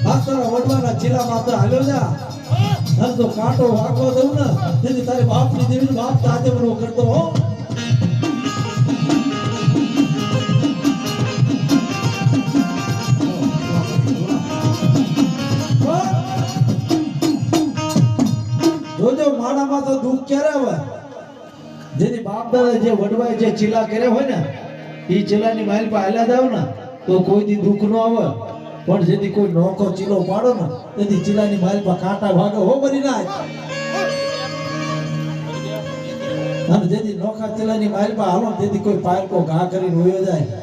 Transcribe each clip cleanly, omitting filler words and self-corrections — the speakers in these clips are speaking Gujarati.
આ તારા વડવાના ચીલા માત્ર હાલ્યો જા અને તો કાંટો વાગવા દઉં ને તેથી તારી બાપની દેવી બાપ તાજે મનો કરતો હો જોજો માણામાં તો દુઃખ ક્યારે આવે જેની બાપ દાદા જે વડવાય જે ચીલા કર્યા હોય ને એ ચીલાની માઇલ પર હાલ્યા જાવ ને તો કોઈ દી દુઃખ ન આવે પણ જેથી કોઈ નોકો ચીલો પાડો ને તેથી ચીલાની માઇલ પર કાંટા ભાગે હો બની નાય અને જેથી નોકા ચીલાની માઇલ પર હાલો તેથી કોઈ પાયકો ઘા કરીને હોયો જાય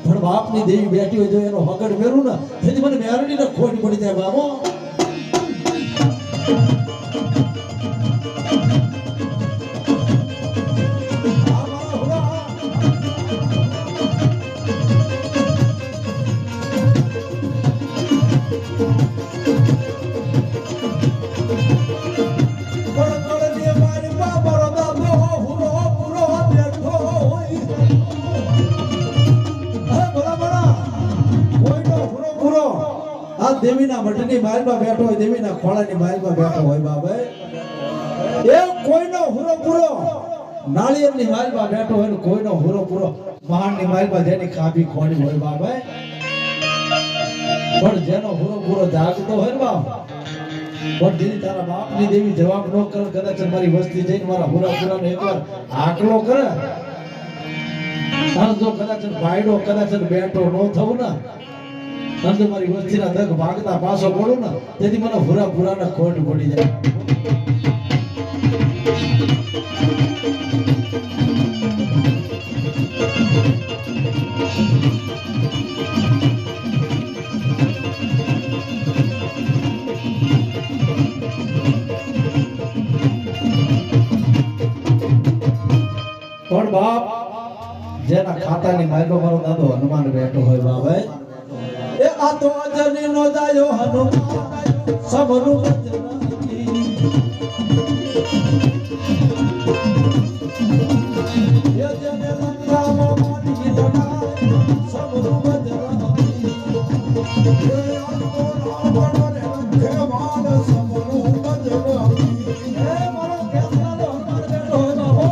પણ બાપની દેવી બેઠી હોય જો એનો હગડ મેરું ને તેથી મને મેરડીને ખોટ પડી જાય બાબો દેવીના મઠની માલમાં બેઠો હોય દેવીના ખોળાની માલમાં બેઠો હોય બાબા એ કોઈનો હુરો પૂરો નાળિયેરની માલમાં બેઠો હોય ને કોઈનો હુરો પૂરો મહાનની માલમાં જેની ખાભી ખોડી હોય બાબા પણ જેનો હુરો પૂરો જાગતો હોય ને બાપ પણ જેની તારા બાપની દેવી જવાબ ન કરે કદાચ મારી વસ્તી જઈને મારા હુરા પૂરાનો એકવાર આકલો કરે અને જો કદાચ ભાઈડો કદાચ બેઠો ન થવું ને અને મારી વસ્તીના દગ ભાગતા પાછો પડું ને તેથી મને ભૂરા ભૂરાના ખોટ પડી જાય પણ બાપ જેના ખાતાની માયલો મારો દાદો હનુમાન બેઠો હોય બાબા એ આ તો અજની નો જાયો હનુમાન સબરું બજરાઈ એ જને લંકામાં મારી લડાઈ સબરું બજરાઈ એ આ તો રાવણ રે ખેવાલ સબરું બજરાઈ એ મારો કેસરાનો હનુમાન બેઠો હોય બાબો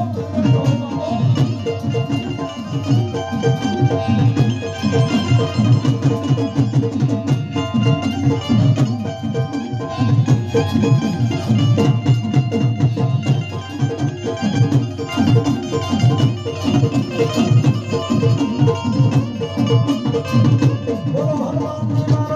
બોલો હનુમાન